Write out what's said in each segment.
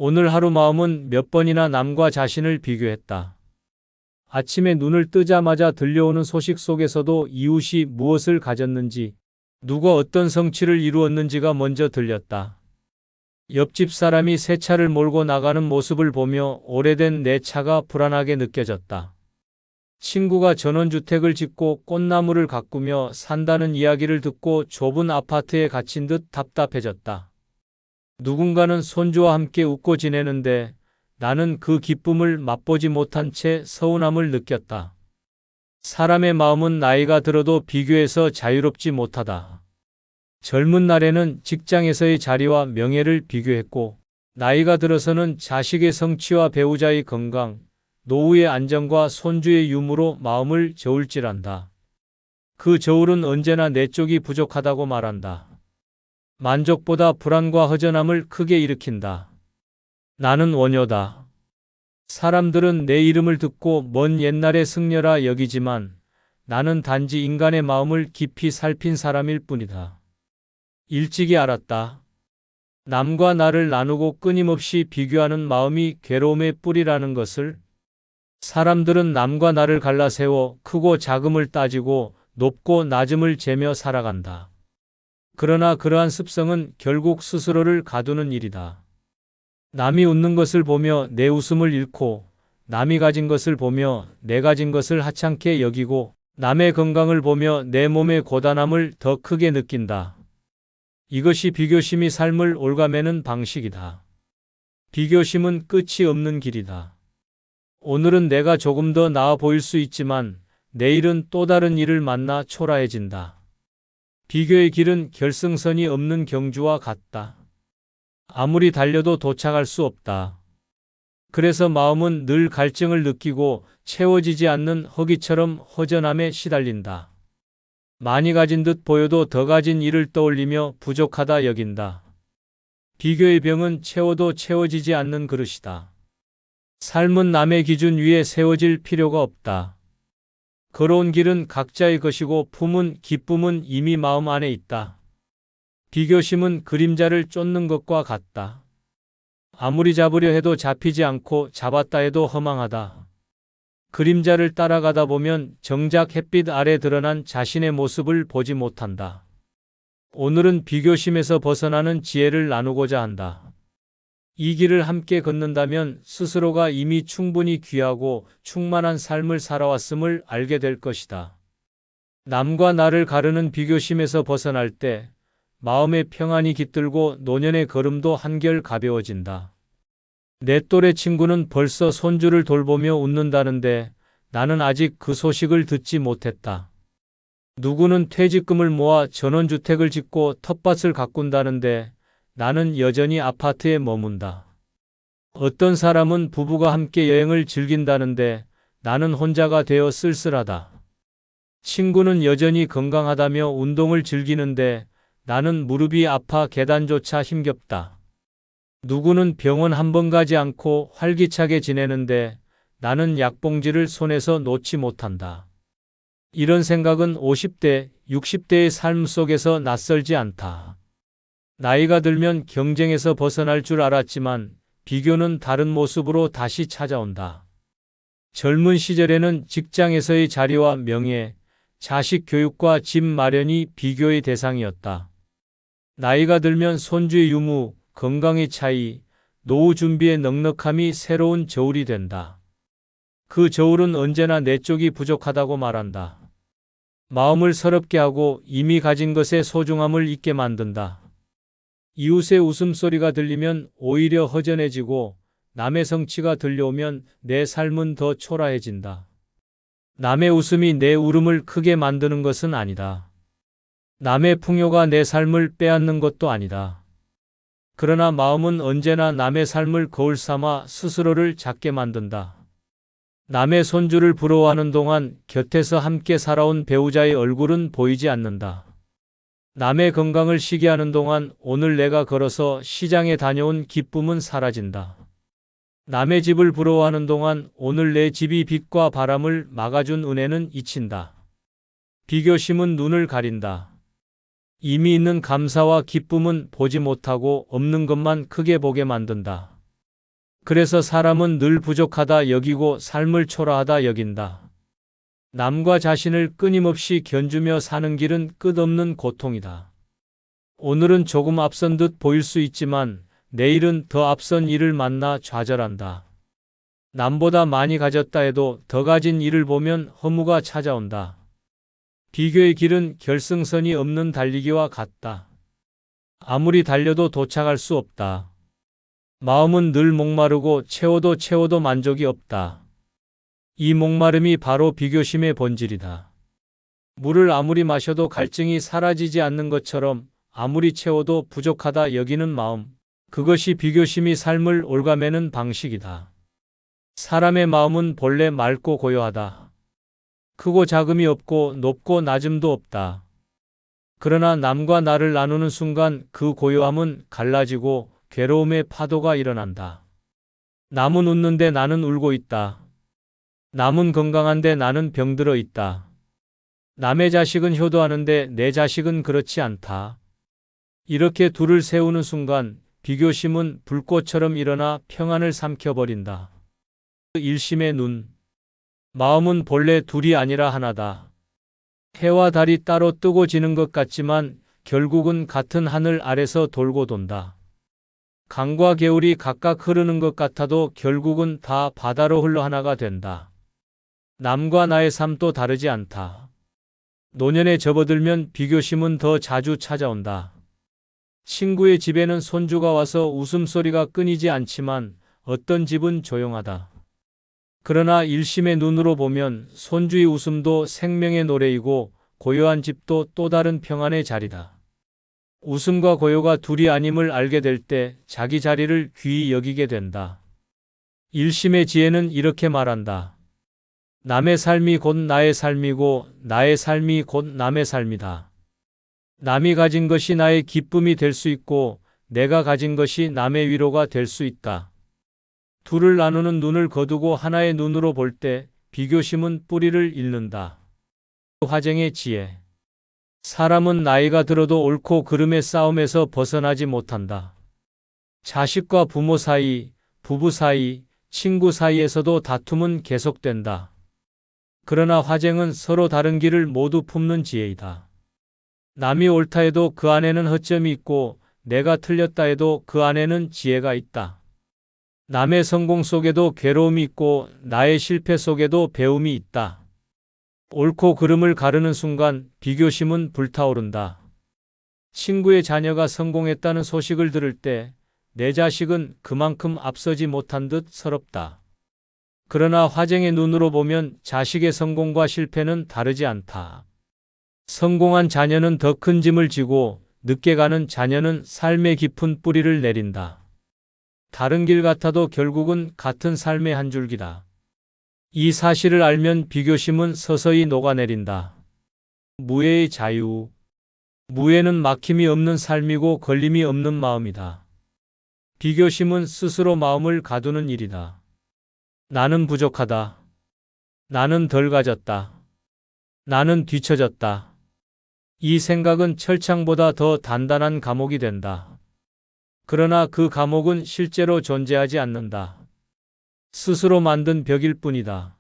오늘 하루 마음은 몇 번이나 남과 자신을 비교했다. 아침에 눈을 뜨자마자 들려오는 소식 속에서도 이웃이 무엇을 가졌는지, 누가 어떤 성취를 이루었는지가 먼저 들렸다. 옆집 사람이 새 차를 몰고 나가는 모습을 보며 오래된 내 차가 불안하게 느껴졌다. 친구가 전원주택을 짓고 꽃나무를 가꾸며 산다는 이야기를 듣고 좁은 아파트에 갇힌 듯 답답해졌다. 누군가는 손주와 함께 웃고 지내는데 나는 그 기쁨을 맛보지 못한 채 서운함을 느꼈다. 사람의 마음은 나이가 들어도 비교해서 자유롭지 못하다. 젊은 날에는 직장에서의 자리와 명예를 비교했고, 나이가 들어서는 자식의 성취와 배우자의 건강, 노후의 안정과 손주의 유무로 마음을 저울질한다. 그 저울은 언제나 내 쪽이 부족하다고 말한다. 만족보다 불안과 허전함을 크게 일으킨다. 나는 원효다. 사람들은 내 이름을 듣고 먼 옛날의 승려라 여기지만 나는 단지 인간의 마음을 깊이 살핀 사람일 뿐이다. 일찍이 알았다. 남과 나를 나누고 끊임없이 비교하는 마음이 괴로움의 뿌리라는 것을. 사람들은 남과 나를 갈라세워 크고 작음을 따지고 높고 낮음을 재며 살아간다. 그러나 그러한 습성은 결국 스스로를 가두는 일이다. 남이 웃는 것을 보며 내 웃음을 잃고, 남이 가진 것을 보며 내 가진 것을 하찮게 여기고, 남의 건강을 보며 내 몸의 고단함을 더 크게 느낀다. 이것이 비교심이 삶을 올가매는 방식이다. 비교심은 끝이 없는 길이다. 오늘은 내가 조금 더 나아 보일 수 있지만 내일은 또 다른 일을 만나 초라해진다. 비교의 길은 결승선이 없는 경주와 같다. 아무리 달려도 도착할 수 없다. 그래서 마음은 늘 갈증을 느끼고 채워지지 않는 허기처럼 허전함에 시달린다. 많이 가진 듯 보여도 더 가진 이를 떠올리며 부족하다 여긴다. 비교의 병은 채워도 채워지지 않는 그릇이다. 삶은 남의 기준 위에 세워질 필요가 없다. 걸어온 길은 각자의 것이고 품은 기쁨은 이미 마음 안에 있다. 비교심은 그림자를 쫓는 것과 같다. 아무리 잡으려 해도 잡히지 않고 잡았다 해도 허망하다. 그림자를 따라가다 보면 정작 햇빛 아래 드러난 자신의 모습을 보지 못한다. 오늘은 비교심에서 벗어나는 지혜를 나누고자 한다. 이 길을 함께 걷는다면 스스로가 이미 충분히 귀하고 충만한 삶을 살아왔음을 알게 될 것이다. 남과 나를 가르는 비교심에서 벗어날 때 마음의 평안이 깃들고 노년의 걸음도 한결 가벼워진다. 내 또래 친구는 벌써 손주를 돌보며 웃는다는데 나는 아직 그 소식을 듣지 못했다. 누구는 퇴직금을 모아 전원주택을 짓고 텃밭을 가꾼다는데 나는 여전히 아파트에 머문다. 어떤 사람은 부부가 함께 여행을 즐긴다는데 나는 혼자가 되어 쓸쓸하다. 친구는 여전히 건강하다며 운동을 즐기는데 나는 무릎이 아파 계단조차 힘겹다. 누구는 병원 한 번 가지 않고 활기차게 지내는데 나는 약봉지를 손에서 놓지 못한다. 이런 생각은 50대, 60대의 삶 속에서 낯설지 않다. 나이가 들면 경쟁에서 벗어날 줄 알았지만 비교는 다른 모습으로 다시 찾아온다. 젊은 시절에는 직장에서의 자리와 명예, 자식 교육과 집 마련이 비교의 대상이었다. 나이가 들면 손주의 유무, 건강의 차이, 노후 준비의 넉넉함이 새로운 저울이 된다. 그 저울은 언제나 내 쪽이 부족하다고 말한다. 마음을 서럽게 하고 이미 가진 것의 소중함을 잊게 만든다. 이웃의 웃음소리가 들리면 오히려 허전해지고 남의 성취가 들려오면 내 삶은 더 초라해진다. 남의 웃음이 내 울음을 크게 만드는 것은 아니다. 남의 풍요가 내 삶을 빼앗는 것도 아니다. 그러나 마음은 언제나 남의 삶을 거울 삼아 스스로를 작게 만든다. 남의 손주를 부러워하는 동안 곁에서 함께 살아온 배우자의 얼굴은 보이지 않는다. 남의 건강을 시기하는 동안 오늘 내가 걸어서 시장에 다녀온 기쁨은 사라진다. 남의 집을 부러워하는 동안 오늘 내 집이 빛과 바람을 막아준 은혜는 잊힌다. 비교심은 눈을 가린다. 이미 있는 감사와 기쁨은 보지 못하고 없는 것만 크게 보게 만든다. 그래서 사람은 늘 부족하다 여기고 삶을 초라하다 여긴다. 남과 자신을 끊임없이 견주며 사는 길은 끝없는 고통이다. 오늘은 조금 앞선 듯 보일 수 있지만 내일은 더 앞선 일을 만나 좌절한다. 남보다 많이 가졌다 해도 더 가진 이를 보면 허무가 찾아온다. 비교의 길은 결승선이 없는 달리기와 같다. 아무리 달려도 도착할 수 없다. 마음은 늘 목마르고 채워도 만족이 없다. 이 목마름이 바로 비교심의 본질이다. 물을 아무리 마셔도 갈증이 사라지지 않는 것처럼 아무리 채워도 부족하다 여기는 마음, 그것이 비교심이 삶을 올가매는 방식이다. 사람의 마음은 본래 맑고 고요하다. 크고 작음이 없고 높고 낮음도 없다. 그러나 남과 나를 나누는 순간 그 고요함은 갈라지고 괴로움의 파도가 일어난다. 남은 웃는데 나는 울고 있다. 남은 건강한데 나는 병들어 있다. 남의 자식은 효도하는데 내 자식은 그렇지 않다. 이렇게 둘을 세우는 순간 비교심은 불꽃처럼 일어나 평안을 삼켜버린다. 일심의 눈. 마음은 본래 둘이 아니라 하나다. 해와 달이 따로 뜨고 지는 것 같지만 결국은 같은 하늘 아래서 돌고 돈다. 강과 개울이 각각 흐르는 것 같아도 결국은 다 바다로 흘러 하나가 된다. 남과 나의 삶도 다르지 않다. 노년에 접어들면 비교심은 더 자주 찾아온다. 친구의 집에는 손주가 와서 웃음소리가 끊이지 않지만 어떤 집은 조용하다. 그러나 일심의 눈으로 보면 손주의 웃음도 생명의 노래이고 고요한 집도 또 다른 평안의 자리다. 웃음과 고요가 둘이 아님을 알게 될 때 자기 자리를 귀히 여기게 된다. 일심의 지혜는 이렇게 말한다. 남의 삶이 곧 나의 삶이고 나의 삶이 곧 남의 삶이다. 남이 가진 것이 나의 기쁨이 될 수 있고 내가 가진 것이 남의 위로가 될 수 있다. 둘을 나누는 눈을 거두고 하나의 눈으로 볼 때 비교심은 뿌리를 잃는다. 화쟁의 지혜. 사람은 나이가 들어도 옳고 그름의 싸움에서 벗어나지 못한다. 자식과 부모 사이, 부부 사이, 친구 사이에서도 다툼은 계속된다. 그러나 화쟁은 서로 다른 길을 모두 품는 지혜이다. 남이 옳다 해도 그 안에는 허점이 있고 내가 틀렸다 해도 그 안에는 지혜가 있다. 남의 성공 속에도 괴로움이 있고 나의 실패 속에도 배움이 있다. 옳고 그름을 가르는 순간 비교심은 불타오른다. 친구의 자녀가 성공했다는 소식을 들을 때 내 자식은 그만큼 앞서지 못한 듯 서럽다. 그러나 화쟁의 눈으로 보면 자식의 성공과 실패는 다르지 않다. 성공한 자녀는 더 큰 짐을 지고 늦게 가는 자녀는 삶의 깊은 뿌리를 내린다. 다른 길 같아도 결국은 같은 삶의 한 줄기다. 이 사실을 알면 비교심은 서서히 녹아내린다. 무해의 자유. 무해는 막힘이 없는 삶이고 걸림이 없는 마음이다. 비교심은 스스로 마음을 가두는 일이다. 나는 부족하다. 나는 덜 가졌다. 나는 뒤처졌다. 이 생각은 철창보다 더 단단한 감옥이 된다. 그러나 그 감옥은 실제로 존재하지 않는다. 스스로 만든 벽일 뿐이다.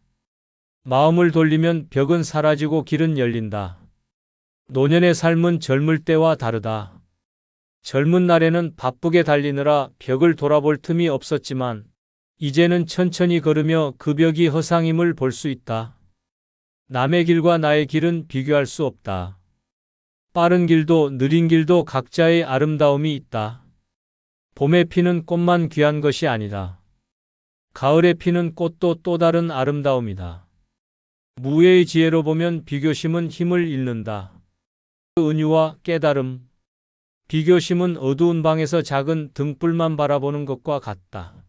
마음을 돌리면 벽은 사라지고 길은 열린다. 노년의 삶은 젊을 때와 다르다. 젊은 날에는 바쁘게 달리느라 벽을 돌아볼 틈이 없었지만 이제는 천천히 걸으며 그 벽이 허상임을 볼 수 있다. 남의 길과 나의 길은 비교할 수 없다. 빠른 길도 느린 길도 각자의 아름다움이 있다. 봄에 피는 꽃만 귀한 것이 아니다. 가을에 피는 꽃도 또 다른 아름다움이다. 무예의 지혜로 보면 비교심은 힘을 잃는다. 은유와 깨달음. 비교심은 어두운 방에서 작은 등불만 바라보는 것과 같다.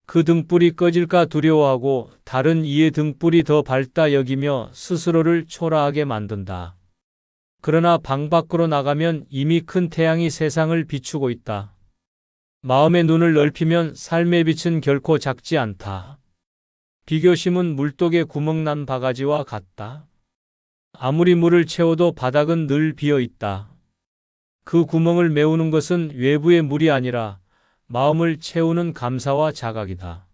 그 등불이 꺼질까 두려워하고 다른 이의 등불이 더 밝다 여기며 스스로를 초라하게 만든다. 그러나 방 밖으로 나가면 이미 큰 태양이 세상을 비추고 있다. 마음의 눈을 넓히면 삶의 빛은 결코 작지 않다. 비교심은 물독에 구멍난 바가지와 같다. 아무리 물을 채워도 바닥은 늘 비어 있다. 그 구멍을 메우는 것은 외부의 물이 아니라 마음을 채우는 감사와 자각이다.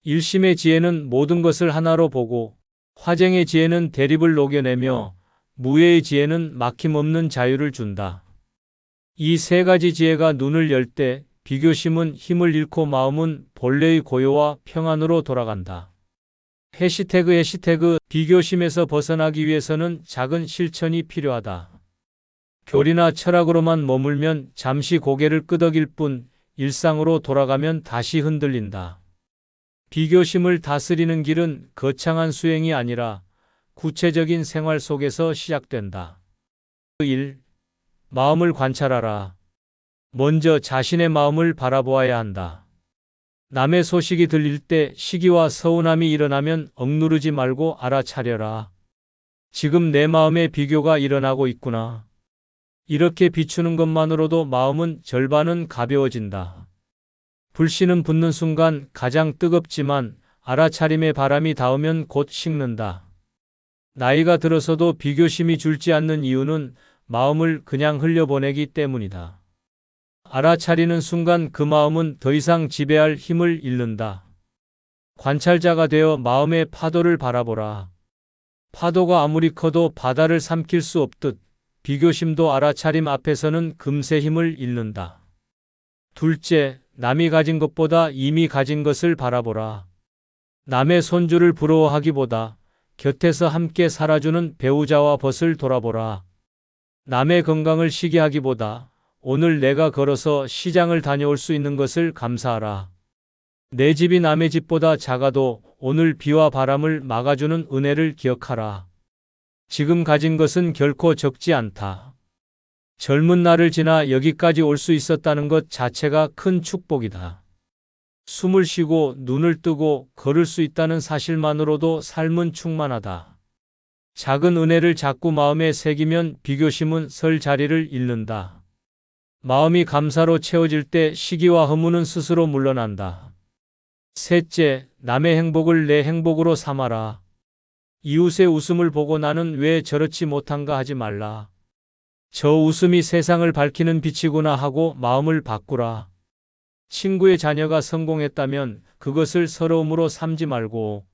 일심의 지혜는 모든 것을 하나로 보고, 화쟁의 지혜는 대립을 녹여내며, 무예의 지혜는 막힘없는 자유를 준다. 이 세 가지 지혜가 눈을 열 때 비교심은 힘을 잃고 마음은 본래의 고요와 평안으로 돌아간다. 해시태그 비교심에서 벗어나기 위해서는 작은 실천이 필요하다. 교리나 철학으로만 머물면 잠시 고개를 끄덕일 뿐 일상으로 돌아가면 다시 흔들린다. 비교심을 다스리는 길은 거창한 수행이 아니라 구체적인 생활 속에서 시작된다. 1. 마음을 관찰하라. 먼저 자신의 마음을 바라보아야 한다. 남의 소식이 들릴 때 시기와 서운함이 일어나면 억누르지 말고 알아차려라. 지금 내 마음에 비교가 일어나고 있구나. 이렇게 비추는 것만으로도 마음은 절반은 가벼워진다. 불씨는 붙는 순간 가장 뜨겁지만 알아차림의 바람이 닿으면 곧 식는다. 나이가 들어서도 비교심이 줄지 않는 이유는 마음을 그냥 흘려보내기 때문이다. 알아차리는 순간 그 마음은 더 이상 지배할 힘을 잃는다. 관찰자가 되어 마음의 파도를 바라보라. 파도가 아무리 커도 바다를 삼킬 수 없듯 비교심도 알아차림 앞에서는 금세 힘을 잃는다. 둘째, 남이 가진 것보다 이미 가진 것을 바라보라. 남의 손주를 부러워하기보다 곁에서 함께 살아주는 배우자와 벗을 돌아보라. 남의 건강을 시기하기보다 오늘 내가 걸어서 시장을 다녀올 수 있는 것을 감사하라. 내 집이 남의 집보다 작아도 오늘 비와 바람을 막아주는 은혜를 기억하라. 지금 가진 것은 결코 적지 않다. 젊은 날을 지나 여기까지 올 수 있었다는 것 자체가 큰 축복이다. 숨을 쉬고 눈을 뜨고 걸을 수 있다는 사실만으로도 삶은 충만하다. 작은 은혜를 자꾸 마음에 새기면 비교심은 설 자리를 잃는다. 마음이 감사로 채워질 때 시기와 허무는 스스로 물러난다. 셋째, 남의 행복을 내 행복으로 삼아라. 이웃의 웃음을 보고 나는 왜 저렇지 못한가 하지 말라. 저 웃음이 세상을 밝히는 빛이구나 하고 마음을 바꾸라. 친구의 자녀가 성공했다면 그것을 서러움으로 삼지 말고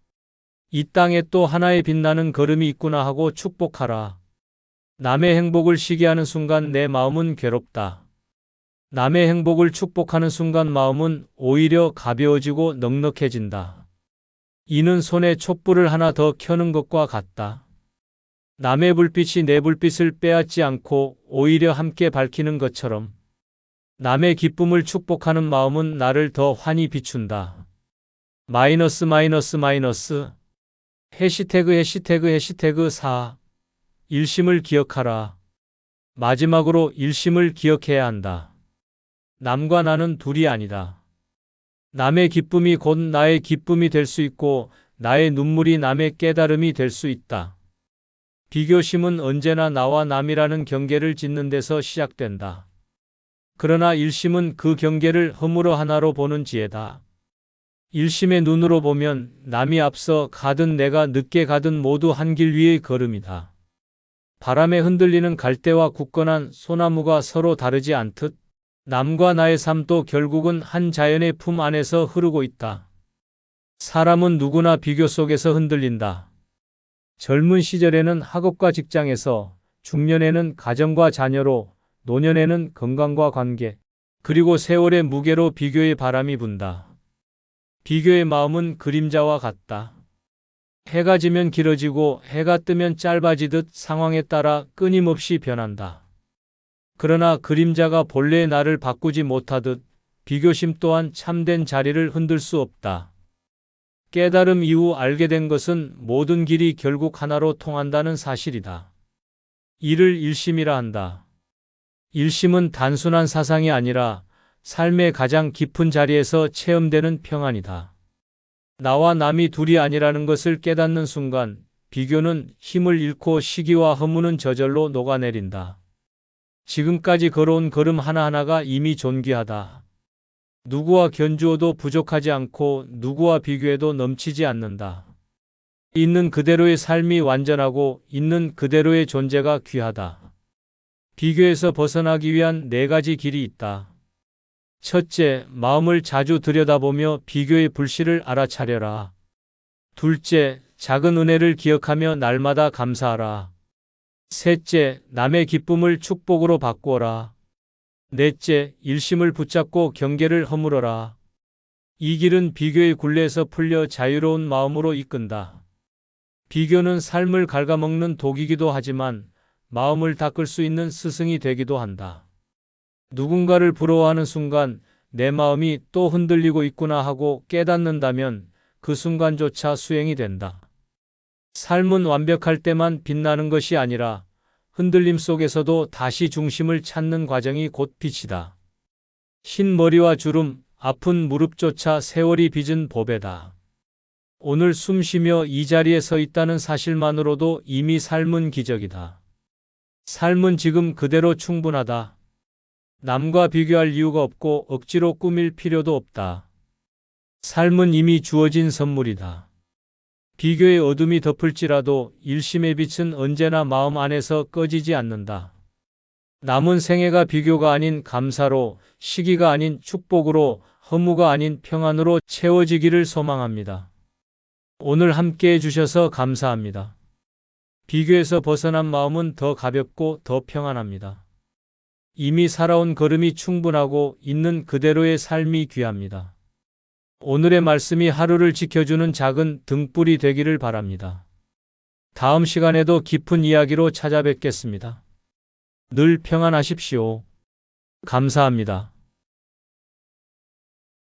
이 땅에 또 하나의 빛나는 걸음이 있구나 하고 축복하라. 남의 행복을 시기하는 순간 내 마음은 괴롭다. 남의 행복을 축복하는 순간 마음은 오히려 가벼워지고 넉넉해진다. 이는 손에 촛불을 하나 더 켜는 것과 같다. 남의 불빛이 내 불빛을 빼앗지 않고 오히려 함께 밝히는 것처럼 남의 기쁨을 축복하는 마음은 나를 더 환히 비춘다. 해시태그 4. 일심을 기억하라. 마지막으로 일심을 기억해야 한다. 남과 나는 둘이 아니다. 남의 기쁨이 곧 나의 기쁨이 될 수 있고 나의 눈물이 남의 깨달음이 될 수 있다. 비교심은 언제나 나와 남이라는 경계를 짓는 데서 시작된다. 그러나 일심은 그 경계를 허물어 하나로 보는 지혜다. 일심의 눈으로 보면 남이 앞서 가든 내가 늦게 가든 모두 한 길 위의 걸음이다. 바람에 흔들리는 갈대와 굳건한 소나무가 서로 다르지 않듯 남과 나의 삶도 결국은 한 자연의 품 안에서 흐르고 있다. 사람은 누구나 비교 속에서 흔들린다. 젊은 시절에는 학업과 직장에서, 중년에는 가정과 자녀로, 노년에는 건강과 관계, 그리고 세월의 무게로 비교의 바람이 분다. 비교의 마음은 그림자와 같다. 해가 지면 길어지고 해가 뜨면 짧아지듯 상황에 따라 끊임없이 변한다. 그러나 그림자가 본래의 나를 바꾸지 못하듯 비교심 또한 참된 자리를 흔들 수 없다. 깨달음 이후 알게 된 것은 모든 길이 결국 하나로 통한다는 사실이다. 이를 일심이라 한다. 일심은 단순한 사상이 아니라 삶의 가장 깊은 자리에서 체험되는 평안이다. 나와 남이 둘이 아니라는 것을 깨닫는 순간 비교는 힘을 잃고 시기와 허무는 저절로 녹아내린다. 지금까지 걸어온 걸음 하나하나가 이미 존귀하다. 누구와 견주어도 부족하지 않고 누구와 비교해도 넘치지 않는다. 있는 그대로의 삶이 완전하고 있는 그대로의 존재가 귀하다. 비교에서 벗어나기 위한 4가지 길이 있다. 첫째, 마음을 자주 들여다보며 비교의 불씨를 알아차려라. 둘째, 작은 은혜를 기억하며 날마다 감사하라. 셋째, 남의 기쁨을 축복으로 바꾸어라. 넷째, 일심을 붙잡고 경계를 허물어라. 이 길은 비교의 굴레에서 풀려 자유로운 마음으로 이끈다. 비교는 삶을 갉아먹는 독이기도 하지만 마음을 닦을 수 있는 스승이 되기도 한다. 누군가를 부러워하는 순간 내 마음이 또 흔들리고 있구나 하고 깨닫는다면 그 순간조차 수행이 된다. 삶은 완벽할 때만 빛나는 것이 아니라 흔들림 속에서도 다시 중심을 찾는 과정이 곧 빛이다. 흰 머리와 주름, 아픈 무릎조차 세월이 빚은 보배다. 오늘 숨 쉬며 이 자리에 서 있다는 사실만으로도 이미 삶은 기적이다. 삶은 지금 그대로 충분하다. 남과 비교할 이유가 없고 억지로 꾸밀 필요도 없다. 삶은 이미 주어진 선물이다. 비교의 어둠이 덮을지라도 일심의 빛은 언제나 마음 안에서 꺼지지 않는다. 남은 생애가 비교가 아닌 감사로, 시기가 아닌 축복으로, 허무가 아닌 평안으로 채워지기를 소망합니다. 오늘 함께 해주셔서 감사합니다. 비교에서 벗어난 마음은 더 가볍고 더 평안합니다. 이미 살아온 걸음이 충분하고 있는 그대로의 삶이 귀합니다. 오늘의 말씀이 하루를 지켜주는 작은 등불이 되기를 바랍니다. 다음 시간에도 깊은 이야기로 찾아뵙겠습니다. 늘 평안하십시오. 감사합니다.